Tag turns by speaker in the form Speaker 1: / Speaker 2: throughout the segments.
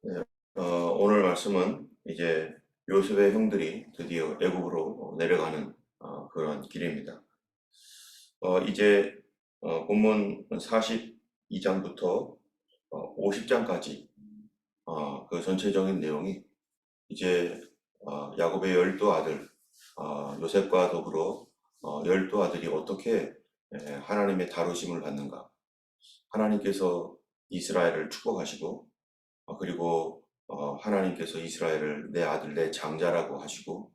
Speaker 1: 네, 오늘 말씀은 이제 요셉의 형들이 드디어 애굽으로 내려가는 그런 길입니다. 이제 본문 42장부터 50장까지 그 전체적인 내용이 이제 야곱의 12아들 요셉과 더불어 12아들이 어떻게 하나님의 다루심을 받는가, 하나님께서 이스라엘을 축복하시고 그리고 하나님께서 이스라엘을 내 아들 내 장자라고 하시고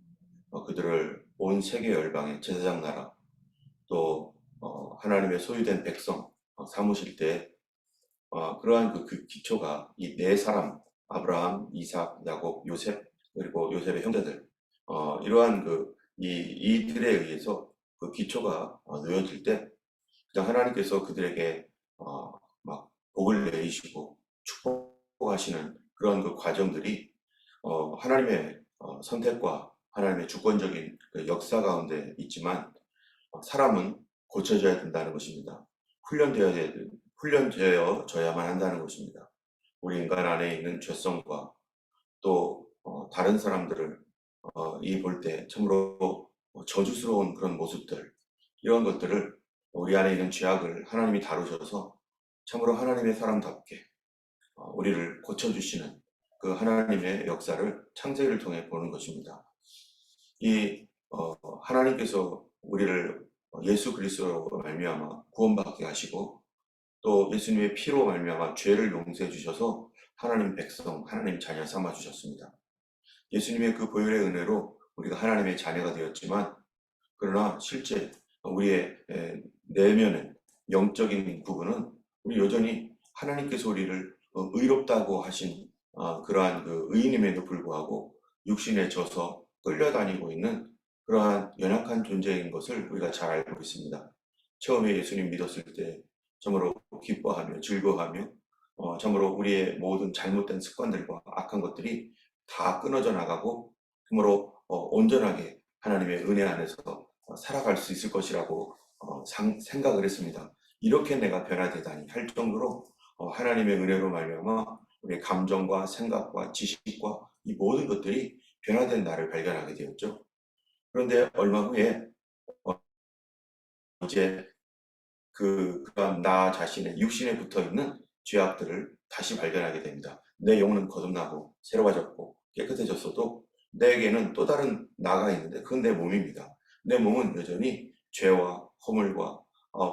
Speaker 1: 그들을 온 세계 열방의 제사장 나라 또 하나님의 소유된 백성 삼으실 때 그러한 그 기초가 이 네 사람 아브라함, 이삭, 야곱, 요셉 그리고 요셉의 형제들 이러한 이들에 의해서 그 기초가 놓여질 때 그냥 하나님께서 그들에게 막 복을 내리시고 축복하시는 그런 그 과정들이 하나님의 선택과 하나님의 주권적인 그 역사 가운데 있지만 사람은 고쳐져야 된다는 것입니다. 훈련되어져야만 한다는 것입니다. 우리 인간 안에 있는 죄성과 또 다른 사람들을 볼 때 참으로 저주스러운 그런 모습들, 이런 것들을 우리 안에 있는 죄악을 하나님이 다루셔서 참으로 하나님의 사람답게 우리를 고쳐주시는 그 하나님의 역사를 창세기를 통해 보는 것입니다. 하나님께서 우리를 예수 그리스도로 말미암아 구원받게 하시고 또 예수님의 피로 말미암아 죄를 용서해 주셔서 하나님 백성, 하나님 자녀 삼아 주셨습니다. 예수님의 그 보혈의 은혜로 우리가 하나님의 자녀가 되었지만 그러나 실제 우리의 내면의 영적인 부분은 우리 여전히 하나님께서 우리를 의롭다고 하신 그러한 그 의인임에도 불구하고 육신에 져서 끌려다니고 있는 그러한 연약한 존재인 것을 우리가 잘 알고 있습니다. 처음에 예수님 믿었을 때 참으로 기뻐하며 즐거워하며 참으로 우리의 모든 잘못된 습관들과 악한 것들이 다 끊어져 나가고 참으로 온전하게 하나님의 은혜 안에서 살아갈 수 있을 것이라고 생각을 했습니다. 이렇게 내가 변화되다니 할 정도로 하나님의 은혜로 말미암아 우리의 감정과 생각과 지식과 이 모든 것들이 변화된 나를 발견하게 되었죠. 그런데 얼마 후에 이제 그런 나 자신의 육신에 붙어있는 죄악들을 다시 발견하게 됩니다. 내 영혼은 거듭나고 새로워졌고 깨끗해졌어도 내게는 또 다른 나가 있는데 그건 내 몸입니다. 내 몸은 여전히 죄와 허물과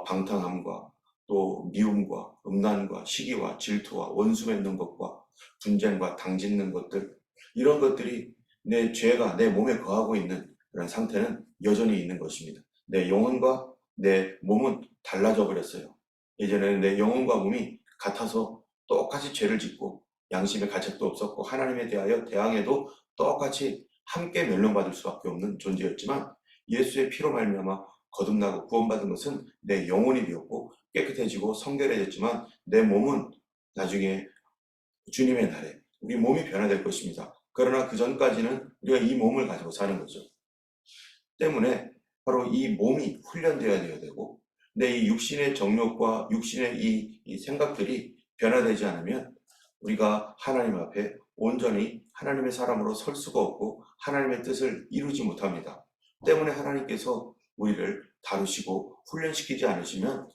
Speaker 1: 방탕함과 또 미움과 음란과 시기와 질투와 원수 맺는 것과 분쟁과 당짓는 것들, 이런 것들이 내 죄가 내 몸에 거하고 있는 그런 상태는 여전히 있는 것입니다. 내 영혼과 내 몸은 달라져 버렸어요. 예전에는 내 영혼과 몸이 같아서 똑같이 죄를 짓고 양심의 가책도 없었고 하나님에 대하여 대항해도 똑같이 함께 멸망받을 수밖에 없는 존재였지만 예수의 피로 말미암아 거듭나고 구원받은 것은 내 영혼이 되었고 깨끗해지고 성결해졌지만 내 몸은 나중에 주님의 날에 우리 몸이 변화될 것입니다. 그러나 그 전까지는 우리가 이 몸을 가지고 사는 거죠. 때문에 바로 이 몸이 훈련되어야 되고 내 이 육신의 정욕과 육신의 이 생각들이 변화되지 않으면 우리가 하나님 앞에 온전히 하나님의 사람으로 설 수가 없고 하나님의 뜻을 이루지 못합니다. 때문에 하나님께서 우리를 다루시고 훈련시키지 않으시면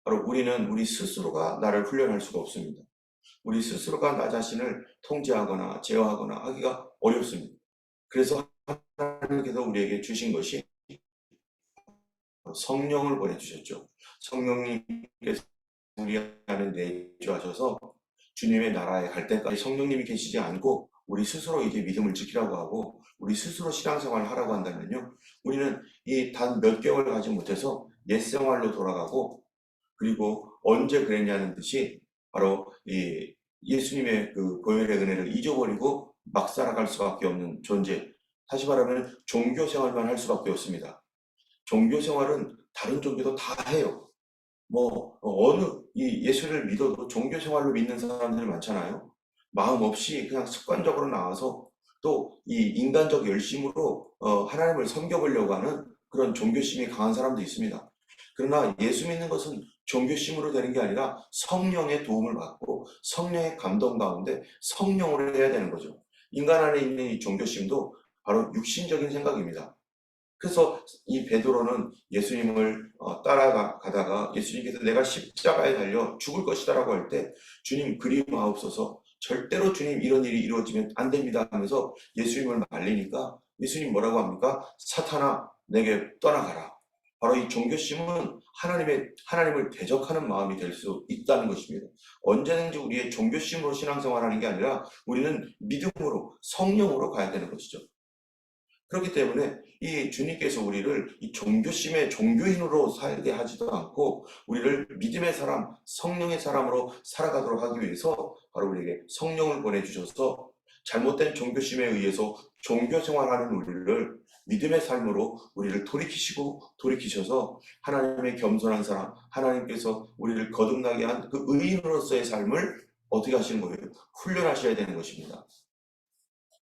Speaker 1: 바로 우리는 우리 스스로가 나를 훈련할 수가 없습니다. 우리 스스로가 나 자신을 통제하거나 제어하거나 하기가 어렵습니다. 그래서 하나님께서 우리에게 주신 것이 성령을 보내주셨죠. 성령님께서 우리 안에 내주하셔서 주님의 나라에 갈 때까지 성령님이 계시지 않고 우리 스스로 이제 믿음을 지키라고 하고 우리 스스로 신앙생활을 하라고 한다면요, 우리는 이 단 몇 개월 가지 못해서 옛생활로 돌아가고 그리고 언제 그랬냐는 듯이 바로 이 예수님의 그 보혈의 은혜를 잊어버리고 막 살아갈 수밖에 없는 존재, 다시 말하면 종교 생활만 할 수밖에 없습니다. 종교 생활은 다른 종교도 다 해요. 어느 예수를 믿어도 종교 생활로 믿는 사람들 많잖아요. 마음 없이 그냥 습관적으로 나와서 또 이 인간적 열심으로 하나님을 섬겨보려고 하는 그런 종교심이 강한 사람도 있습니다. 그러나 예수 믿는 것은 종교심으로 되는 게 아니라 성령의 도움을 받고 성령의 감동 가운데 성령으로 해야 되는 거죠. 인간 안에 있는 이 종교심도 바로 육신적인 생각입니다. 그래서 이 베드로는 예수님을 따라가다가 예수님께서 내가 십자가에 달려 죽을 것이다라고 할 때 주님 그리마옵소서, 절대로 주님 이런 일이 이루어지면 안 됩니다 하면서 예수님을 말리니까 예수님 뭐라고 합니까? 사탄아 내게 떠나가라. 바로 이 종교심은 하나님을 대적하는 마음이 될 수 있다는 것입니다. 언제든지 우리의 종교심으로 신앙생활하는 게 아니라 우리는 믿음으로 성령으로 가야 되는 것이죠. 그렇기 때문에 이 주님께서 우리를 이 종교심의 종교인으로 살게 하지도 않고 우리를 믿음의 사람, 성령의 사람으로 살아가도록 하기 위해서 바로 우리에게 성령을 보내주셔서 잘못된 종교심에 의해서 종교 생활하는 우리를 믿음의 삶으로 우리를 돌이키셔서 하나님의 겸손한 사람, 하나님께서 우리를 거듭나게 한 그 의인으로서의 삶을 어떻게 하시는 거예요? 훈련하셔야 되는 것입니다.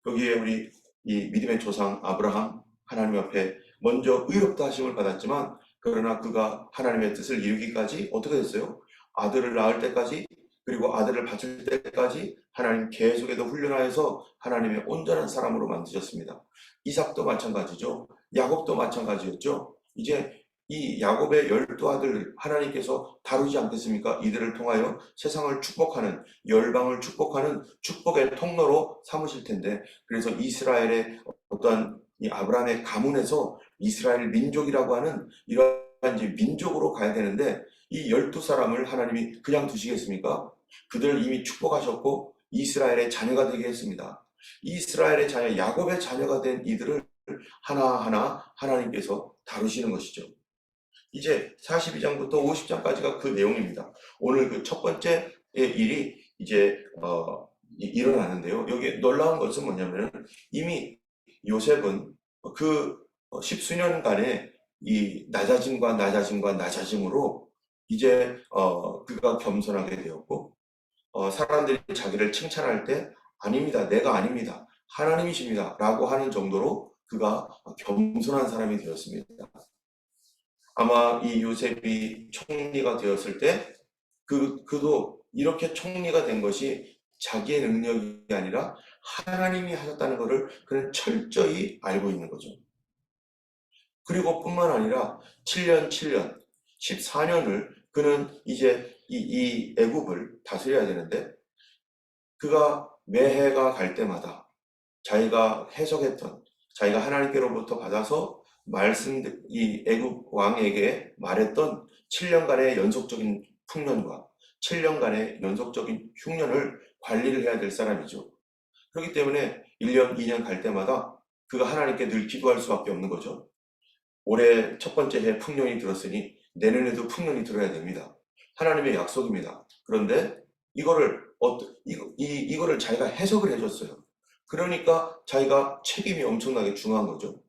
Speaker 1: 여기에 우리 이 믿음의 조상 아브라함, 하나님 앞에 먼저 의롭다 하심을 받았지만 그러나 그가 하나님의 뜻을 이루기까지 어떻게 됐어요? 아들을 낳을 때까지, 그리고 아들을 바칠 때까지 하나님 계속해서 훈련하여서 하나님의 온전한 사람으로 만드셨습니다. 이삭도 마찬가지죠. 야곱도 마찬가지였죠. 이제 이 야곱의 12아들 하나님께서 다루지 않겠습니까? 이들을 통하여 세상을 축복하는, 열방을 축복하는 축복의 통로로 삼으실 텐데, 그래서 이스라엘의 어떠한 이 아브라함의 가문에서 이스라엘 민족이라고 하는 이러한 이제 민족으로 가야 되는데, 이 12사람을 하나님이 그냥 두시겠습니까? 그들을 이미 축복하셨고 이스라엘의 자녀가 되게 했습니다. 이스라엘의 자녀, 야곱의 자녀가 된 이들을 하나하나 하나님께서 다루시는 것이죠. 이제 42장부터 50장까지가 그 내용입니다. 오늘 그 첫 번째 일이 이제 일어나는데요. 여기 놀라운 것은 뭐냐면 이미 요셉은 그 십수년간의 이 낮아짐으로 이제 그가 겸손하게 되었고, 사람들이 자기를 칭찬할 때 아닙니다, 내가 아닙니다, 하나님이십니다 라고 하는 정도로 그가 겸손한 사람이 되었습니다. 아마 이 요셉이 총리가 되었을 때 그도 이렇게 총리가 된 것이 자기의 능력이 아니라 하나님이 하셨다는 것을 그는 철저히 알고 있는 거죠. 그리고 뿐만 아니라 7년, 14년을 그는 이제 이 애굽을 다스려야 되는데, 그가 매해가 갈 때마다 자기가 해석했던, 자기가 하나님께로부터 받아서 이 애굽 왕에게 말했던 7년간의 연속적인 풍년과 7년간의 연속적인 흉년을 관리를 해야 될 사람이죠. 그렇기 때문에 1년, 2년 갈 때마다 그가 하나님께 늘 기도할 수밖에 없는 거죠. 올해 첫 번째 해 풍년이 들었으니 내년에도 풍년이 들어야 됩니다. 하나님의 약속입니다. 그런데 이거를 자기가 해석을 해줬어요. 그러니까 자기가 책임이 엄청나게 중요한 거죠.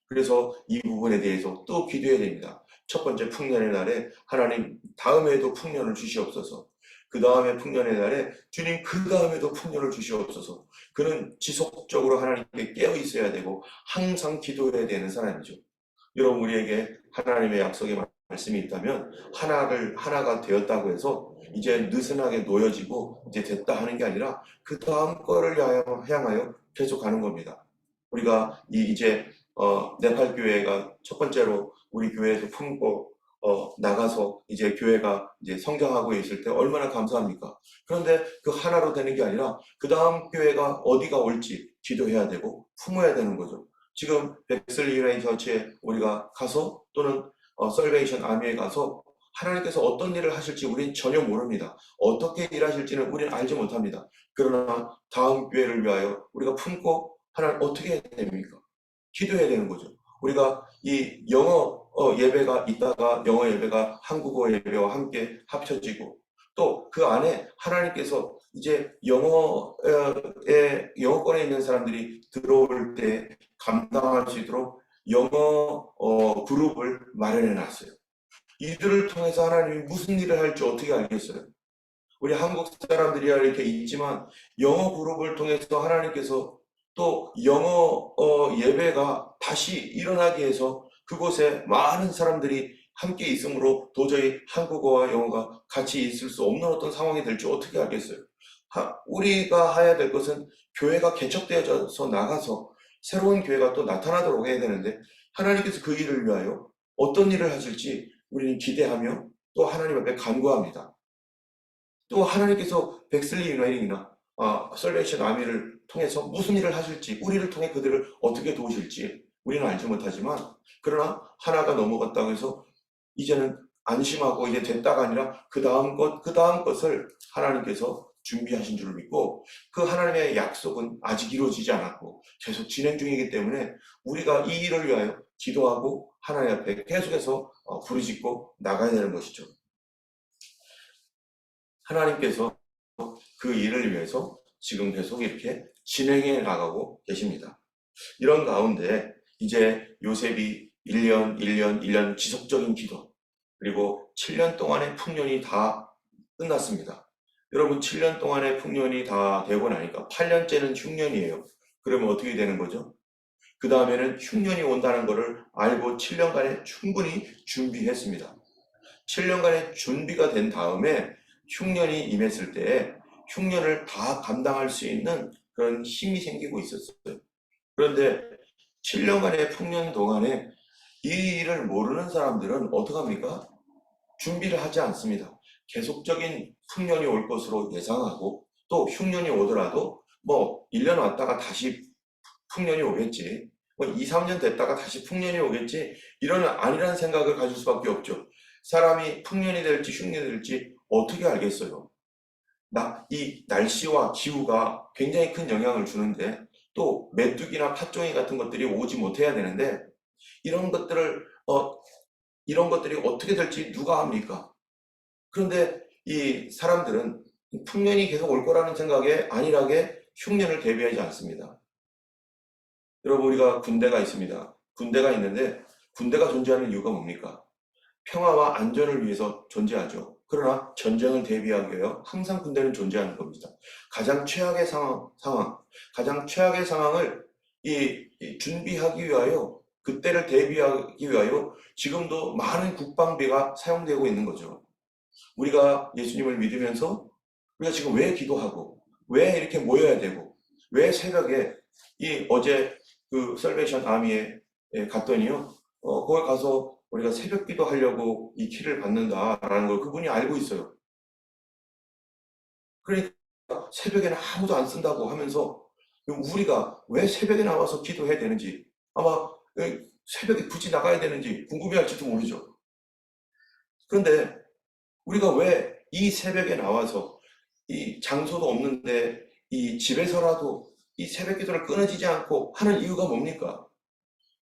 Speaker 1: 그래서 이 부분에 대해서 또 기도해야 됩니다. 첫 번째 풍년의 날에 하나님 다음에도 풍년을 주시옵소서. 그 다음에 풍년의 날에 주님 그 다음에도 풍년을 주시옵소서. 그는 지속적으로 하나님께 깨어 있어야 되고 항상 기도해야 되는 사람이죠. 여러분, 우리에게 하나님의 약속의 말씀이 있다면 하나가 되었다고 해서 이제 느슨하게 놓여지고 이제 됐다 하는 게 아니라 그 다음 거를 향하여 계속 가는 겁니다. 우리가 이제 네팔 교회가 첫 번째로 우리 교회에서 품고 나가서 이제 교회가 이제 성장하고 있을 때 얼마나 감사합니까? 그런데 그 하나로 되는 게 아니라 그 다음 교회가 어디가 올지 기도해야 되고 품어야 되는 거죠. 지금 백슬리라인 처치에 우리가 가서 또는 설베이션 아미에 가서 하나님께서 어떤 일을 하실지 우리는 전혀 모릅니다. 어떻게 일하실지는 우리는 알지 못합니다. 그러나 다음 교회를 위하여 우리가 품고 하나님 어떻게 해야 됩니까? 기도해야 되는 거죠. 우리가 이 영어 예배가 있다가 영어 예배가 한국어 예배와 함께 합쳐지고, 또 그 안에 하나님께서 이제 영어권에 있는 사람들이 들어올 때 감당할 수 있도록 영어 그룹을 마련해 놨어요. 이들을 통해서 하나님이 무슨 일을 할지 어떻게 알겠어요? 우리 한국 사람들이야 이렇게 있지만 영어 그룹을 통해서 하나님께서 또 영어 예배가 다시 일어나게 해서 그곳에 많은 사람들이 함께 있으므로 도저히 한국어와 영어가 같이 있을 수 없는 어떤 상황이 될지 어떻게 알겠어요? 우리가 해야 될 것은 교회가 개척되어져서 나가서 새로운 교회가 또 나타나도록 해야 되는데, 하나님께서 그 일을 위하여 어떤 일을 하실지 우리는 기대하며 또 하나님 앞에 간구합니다. 또 하나님께서 백슬리 유나이팅이나 설베이션 아미를 통해서 무슨 일을 하실지, 우리를 통해 그들을 어떻게 도우실지 우리는 알지 못하지만, 그러나 하나가 넘어갔다고 해서 이제는 안심하고 이제 됐다가 아니라 그 다음 것을 하나님께서 준비하신 줄 믿고, 그 하나님의 약속은 아직 이루어지지 않았고 계속 진행 중이기 때문에 우리가 이 일을 위하여 기도하고 하나님 앞에 계속해서 부르짖고 나가야 되는 것이죠. 하나님께서 그 일을 위해서 지금 계속 이렇게 진행해 나가고 계십니다. 이런 가운데 이제 요셉이 1년 지속적인 기도, 그리고 7년 동안의 풍년이 다 끝났습니다. 여러분, 7년 동안의 풍년이 다 되고 나니까 8년째는 흉년이에요. 그러면 어떻게 되는 거죠? 그 다음에는 흉년이 온다는 것을 알고 7년간의 충분히 준비했습니다. 7년간의 준비가 된 다음에 흉년이 임했을 때 흉년을 다 감당할 수 있는 그런 힘이 생기고 있었어요. 그런데 7년간의 풍년 동안에 이 일을 모르는 사람들은 어떡합니까? 준비를 하지 않습니다. 계속적인 풍년이 올 것으로 예상하고, 또 흉년이 오더라도 1년 왔다가 다시 풍년이 오겠지, 2, 3년 됐다가 다시 풍년이 오겠지, 이런 아니라는 생각을 가질 수밖에 없죠. 사람이 풍년이 될지 흉년이 될지 어떻게 알겠어요? 이 날씨와 기후가 굉장히 큰 영향을 주는데, 또 메뚜기나 팥종이 같은 것들이 오지 못해야 되는데, 이런 것들이 어떻게 될지 누가 합니까? 그런데 이 사람들은 풍년이 계속 올 거라는 생각에 안일하게 흉년을 대비하지 않습니다. 여러분, 우리가 군대가 있습니다. 군대가 있는데 군대가 존재하는 이유가 뭡니까? 평화와 안전을 위해서 존재하죠. 그러나 전쟁을 대비하기 위하여 항상 군대는 존재하는 겁니다. 가장 최악의 가장 최악의 상황을 준비하기 위하여, 그때를 대비하기 위하여 지금도 많은 국방비가 사용되고 있는 거죠. 우리가 예수님을 믿으면서 우리가 지금 왜 기도하고, 왜 이렇게 모여야 되고, 왜 새벽에 어제 그 설베이션 아미에 갔더니요, 거기 가서 우리가 새벽 기도하려고 이 키를 받는다라는 걸 그분이 알고 있어요. 그러니까 새벽에는 아무도 안 쓴다고 하면서 우리가 왜 새벽에 나와서 기도해야 되는지, 아마 새벽에 굳이 나가야 되는지 궁금해할지도 모르죠. 그런데 우리가 왜 이 새벽에 나와서, 이 장소도 없는데 이 집에서라도 이 새벽 기도를 끊어지지 않고 하는 이유가 뭡니까?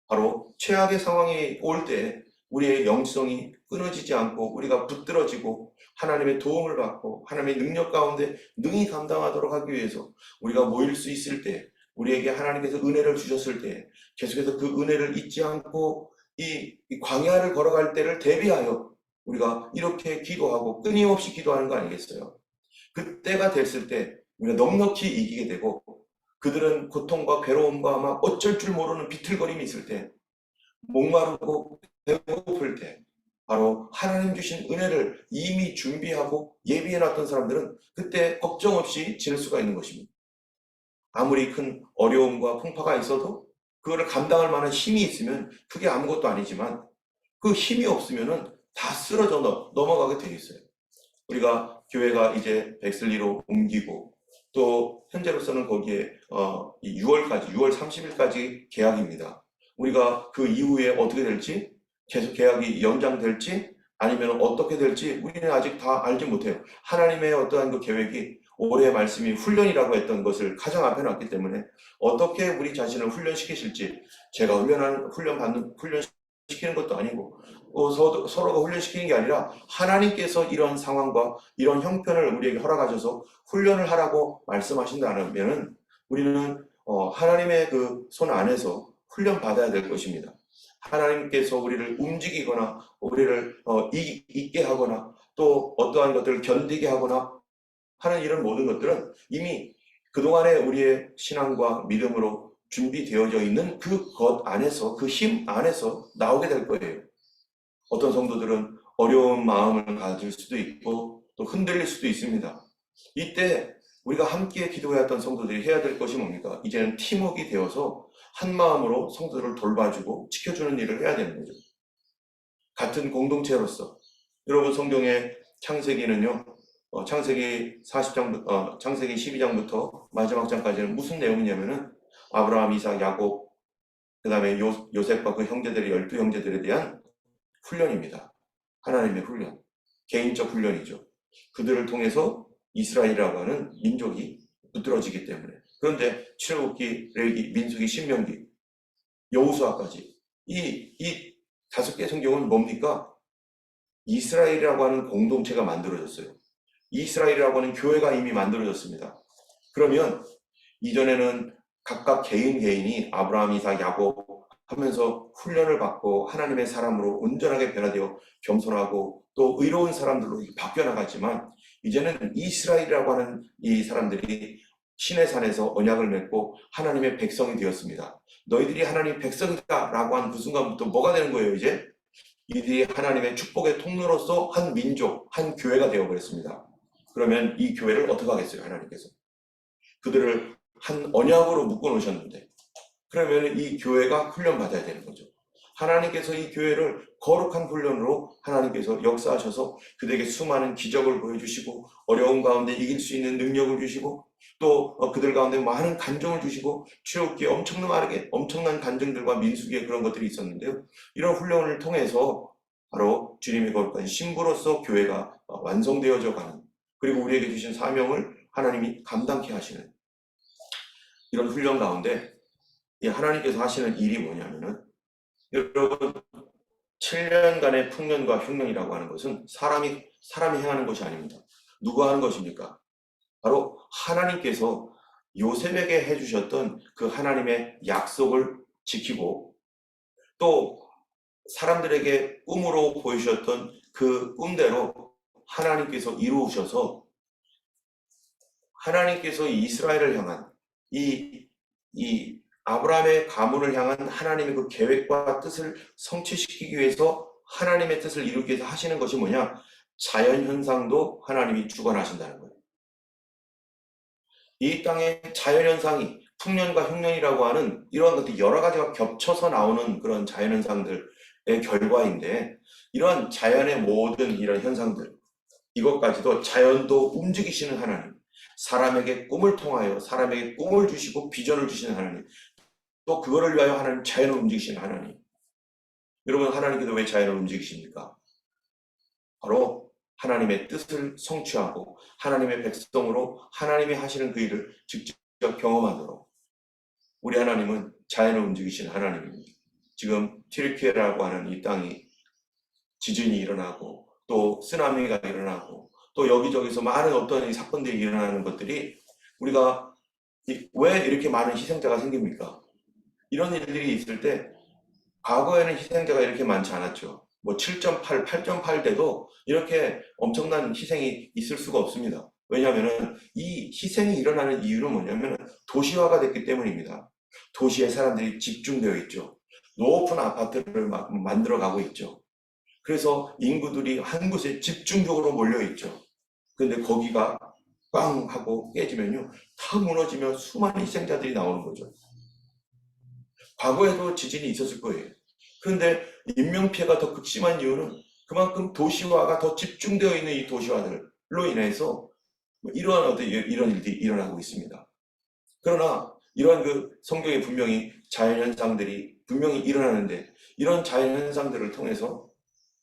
Speaker 1: 바로 최악의 상황이 올 때 우리의 영성이 끊어지지 않고 우리가 붙들어지고 하나님의 도움을 받고 하나님의 능력 가운데 능히 감당하도록 하기 위해서, 우리가 모일 수 있을 때, 우리에게 하나님께서 은혜를 주셨을 때 계속해서 그 은혜를 잊지 않고 이 광야를 걸어갈 때를 대비하여 우리가 이렇게 기도하고 끊임없이 기도하는 거 아니겠어요? 그때가 됐을 때 우리가 넉넉히 이기게 되고, 그들은 고통과 괴로움과 막 어쩔 줄 모르는 비틀거림이 있을 때, 목마르고 배고플 때, 바로 하나님 주신 은혜를 이미 준비하고 예비해놨던 사람들은 그때 걱정 없이 지낼 수가 있는 것입니다. 아무리 큰 어려움과 풍파가 있어도 그거를 감당할 만한 힘이 있으면 그게 아무것도 아니지만, 그 힘이 없으면은 다 쓰러져 넘어가게 돼 있어요. 우리가 교회가 이제 백슬리로 옮기고, 또 현재로서는 거기에 6월 30일까지 계약입니다. 우리가 그 이후에 어떻게 될지, 계속 계약이 연장될지 아니면 어떻게 될지 우리는 아직 다 알지 못해요. 하나님의 어떠한 그 계획이, 올해의 말씀이 훈련이라고 했던 것을 가장 앞에 놨기 때문에 어떻게 우리 자신을 훈련시키실지, 제가 훈련시키는 것도 아니고 서로가 훈련시키는 게 아니라 하나님께서 이런 상황과 이런 형편을 우리에게 허락하셔서 훈련을 하라고 말씀하신다면 우리는 하나님의 그 손 안에서 훈련 받아야 될 것입니다. 하나님께서 우리를 움직이거나 우리를 있게 하거나 또 어떠한 것들을 견디게 하거나 하는 이런 모든 것들은 이미 그동안의 우리의 신앙과 믿음으로 준비되어져 있는 그것 안에서, 그 힘 안에서 나오게 될 거예요. 어떤 성도들은 어려운 마음을 가질 수도 있고 또 흔들릴 수도 있습니다. 이때 우리가 함께 기도해야 했던 성도들이 해야 될 것이 뭡니까? 이제는 팀워크가 되어서 한 마음으로 성도들을 돌봐주고 지켜주는 일을 해야 되는 거죠. 같은 공동체로서. 여러분, 성경의 창세기는요, 창세기 40장, 창세기 12장부터 마지막 장까지는 무슨 내용이냐면은 아브라함, 이삭, 야곱, 그 다음에 요셉과 그 형제들의 12형제들에 대한 훈련입니다. 하나님의 훈련. 개인적 훈련이죠. 그들을 통해서 이스라엘이라고 하는 민족이 붙들어지기 때문에. 그런데 출애굽기, 레위기, 민수기, 신명기, 여호수아까지 이 5개 성경은 뭡니까? 이스라엘이라고 하는 공동체가 만들어졌어요. 이스라엘이라고 하는 교회가 이미 만들어졌습니다. 그러면 이전에는 각각 개인이 아브라함, 이삭, 야곱 하면서 훈련을 받고 하나님의 사람으로 온전하게 변화되어 겸손하고 또 의로운 사람들로 바뀌어 나갔지만, 이제는 이스라엘이라고 하는 이 사람들이 신의 산에서 언약을 맺고 하나님의 백성이 되었습니다. 너희들이 하나님의 백성이다 라고 한 그 순간부터 뭐가 되는 거예요? 이제 이들이 하나님의 축복의 통로로서 한 민족, 한 교회가 되어버렸습니다. 그러면 이 교회를 어떻게 하겠어요? 하나님께서 그들을 한 언약으로 묶어놓으셨는데, 그러면 이 교회가 훈련받아야 되는 거죠. 하나님께서 이 교회를 거룩한 훈련으로 하나님께서 역사하셔서 그들에게 수많은 기적을 보여주시고 어려운 가운데 이길 수 있는 능력을 주시고 또 그들 가운데 많은 간증을 주시고, 출애굽기에 엄청난 간증들과 민수기에 그런 것들이 있었는데요. 이런 훈련을 통해서 바로 주님의 거룩한 신부로서 교회가 완성되어져 가는, 그리고 우리에게 주신 사명을 하나님이 감당케 하시는 이런 훈련 가운데 하나님께서 하시는 일이 뭐냐면은, 여러분, 7년간의 풍년과 흉년이라고 하는 것은 사람이 행하는 것이 아닙니다. 누가 하는 것입니까? 바로 하나님께서 요셉에게 해주셨던 그 하나님의 약속을 지키고 또 사람들에게 꿈으로 보여주셨던 그 꿈대로 하나님께서 이루으셔서, 하나님께서 이스라엘을 향한 이 아브라함의 가문을 향한 하나님의 그 계획과 뜻을 성취시키기 위해서, 하나님의 뜻을 이루기 위해서 하시는 것이 뭐냐? 자연현상도 하나님이 주관하신다는 거예요. 이 땅의 자연현상이 풍년과 흉년이라고 하는 이러한 것들이 여러 가지가 겹쳐서 나오는 그런 자연현상들의 결과인데, 이런 자연의 모든 이런 현상들, 이것까지도 자연도 움직이시는 하나님, 사람에게 꿈을 통하여 사람에게 꿈을 주시고 비전을 주시는 하나님, 또 그거를 위하여 하나님 자연을 움직이시는 하나님. 여러분, 하나님께서 왜 자연을 움직이십니까? 바로 하나님의 뜻을 성취하고 하나님의 백성으로 하나님이 하시는 그 일을 직접 경험하도록. 우리 하나님은 자연을 움직이시는 하나님입니다. 지금 튀르키예라고 하는 이 땅이 지진이 일어나고 또 쓰나미가 일어나고 또 여기저기서 많은 어떤 이 사건들이 일어나는 것들이, 우리가 왜 이렇게 많은 희생자가 생깁니까? 이런 일들이 있을 때 과거에는 희생자가 이렇게 많지 않았죠. 뭐 7.8, 8.8 돼도 이렇게 엄청난 희생이 있을 수가 없습니다. 왜냐하면 이 희생이 일어나는 이유는 뭐냐면 도시화가 됐기 때문입니다. 도시에 사람들이 집중되어 있죠. 높은 아파트를 막 만들어가고 있죠. 그래서 인구들이 한 곳에 집중적으로 몰려 있죠. 그런데 거기가 꽝 하고 깨지면요, 다 무너지면 수많은 희생자들이 나오는 거죠. 과거에도 지진이 있었을 거예요. 그런데 인명피해가 더 극심한 이유는 그만큼 도시화가 더 집중되어 있는 이 도시화들로 인해서 이런 일들이 일어나고 있습니다. 그러나 이러한 그 성경에 분명히 자연현상들이 분명히 일어나는데, 이런 자연현상들을 통해서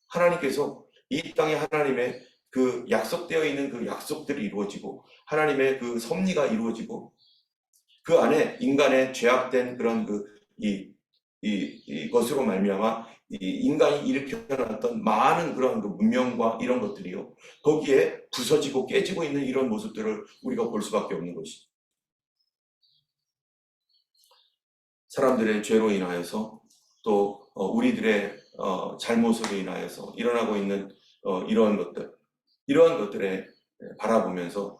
Speaker 1: 하나님께서 이 땅에 하나님의 그 약속되어 있는 그 약속들이 이루어지고 하나님의 그 섭리가 이루어지고, 그 안에 인간의 죄악된 그런 이것으로 말미암아 인간이 일으켜놨던 많은 그런 그 문명과 이런 것들이요, 거기에 부서지고 깨지고 있는 이런 모습들을 우리가 볼 수밖에 없는 것이죠. 사람들의 죄로 인하여서 또 우리들의 잘못으로 인하여서 일어나고 있는 이러한 것들에 바라보면서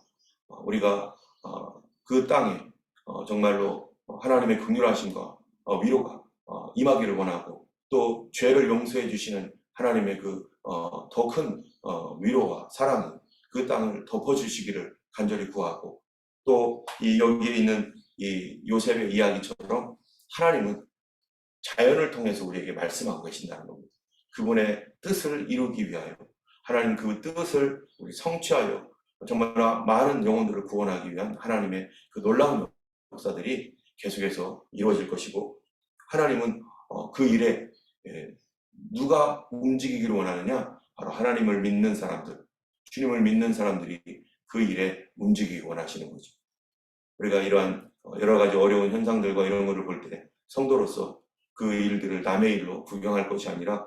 Speaker 1: 우리가 그 땅에 정말로 하나님의 긍휼하심과 위로가 임하기를 원하고, 또 죄를 용서해 주시는 하나님의 더 큰 위로와 사랑이 그 땅을 덮어주시기를 간절히 구하고, 또 여기에 있는 이 요셉의 이야기처럼 하나님은 자연을 통해서 우리에게 말씀하고 계신다는 겁니다. 그분의 뜻을 이루기 위하여, 하나님 그 뜻을 우리 성취하여 정말 많은 영혼들을 구원하기 위한 하나님의 그 놀라운 역사들이 계속해서 이루어질 것이고, 하나님은 그 일에 누가 움직이기를 원하느냐? 바로 하나님을 믿는 사람들, 주님을 믿는 사람들이 그 일에 움직이기 원하시는 거죠. 우리가 이러한 여러 가지 어려운 현상들과 이런 것을 볼 때 성도로서 그 일들을 남의 일로 구경할 것이 아니라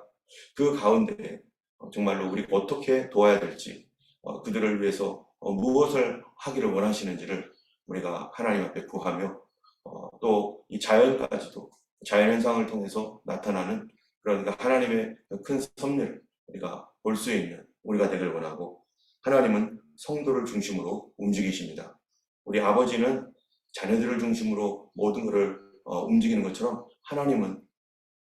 Speaker 1: 그 가운데 정말로 우리가 어떻게 도와야 될지, 그들을 위해서 무엇을 하기를 원하시는지를 우리가 하나님 앞에 구하며, 또 이 자연까지도 자연 현상을 통해서 나타나는, 그러니까 하나님의 큰 섭리를 우리가 볼 수 있는 우리가 되길 원하고, 하나님은 성도를 중심으로 움직이십니다. 우리 아버지는 자녀들을 중심으로 모든 것을 움직이는 것처럼 하나님은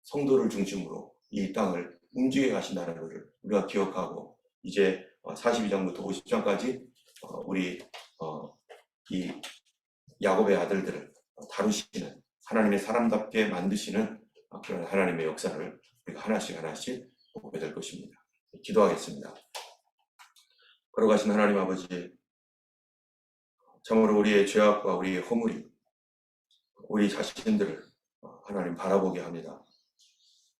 Speaker 1: 성도를 중심으로 이 땅을 움직여 가신다는 것을 우리가 기억하고, 이제 42장부터 50장까지 우리 이 야곱의 아들들을 다루시는, 하나님의 사람답게 만드시는 그런 하나님의 역사를 우리가 하나씩 하나씩 보게 될 것입니다. 기도하겠습니다. 걸어가신 하나님 아버지, 참으로 우리의 죄악과 우리의 허물이 우리 자신들을 하나님 바라보게 합니다.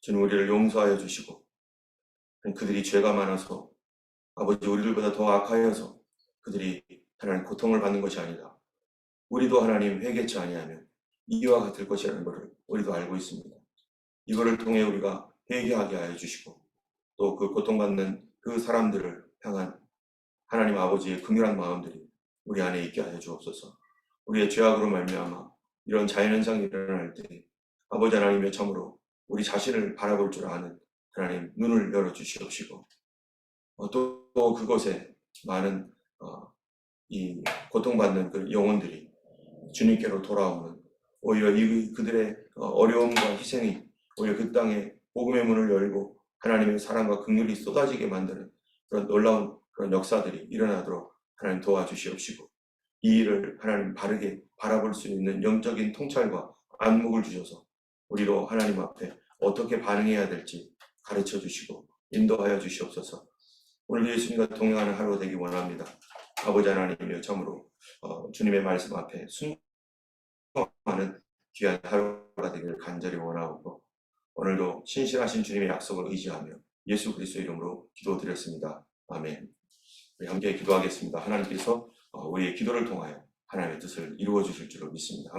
Speaker 1: 주님, 우리를 용서하여 주시고, 그들이 죄가 많아서 아버지 우리들보다 더 악하여서 그들이 하나님 고통을 받는 것이 아니다. 우리도 하나님 회개치 아니하면 이와 같을 것이라는 것을 우리도 알고 있습니다. 이거를 통해 우리가 회개하게 하여 주시고, 또 그 고통받는 그 사람들을 향한 하나님 아버지의 긍휼한 마음들이 우리 안에 있게 하여 주옵소서. 우리의 죄악으로 말미암아 이런 자연현상이 일어날 때 아버지 하나님의 참으로 우리 자신을 바라볼 줄 아는 하나님 눈을 열어주시옵시고, 또 그곳에 많은 이 고통받는 그 영혼들이 주님께로 돌아오는, 오히려 그들의 어려움과 희생이 오히려 그 땅에 복음의 문을 열고 하나님의 사랑과 긍휼이 쏟아지게 만드는 그런 놀라운 그런 역사들이 일어나도록 하나님 도와주시옵시고, 이 일을 하나님 바르게 바라볼 수 있는 영적인 통찰과 안목을 주셔서 우리로 하나님 앞에 어떻게 반응해야 될지 가르쳐 주시고 인도하여 주시옵소서. 오늘 예수님과 동행하는 하루 되기 원합니다. 아버지 하나님이여, 참으로 주님의 말씀 앞에 순종하는 귀한 하루가 되기를 간절히 원하고, 오늘도 신실하신 주님의 약속을 의지하며 예수 그리스도의 이름으로 기도드렸습니다. 아멘. 우리 함께 기도하겠습니다. 하나님께서 우리의 기도를 통하여 하나님의 뜻을 이루어 주실 줄로 믿습니다.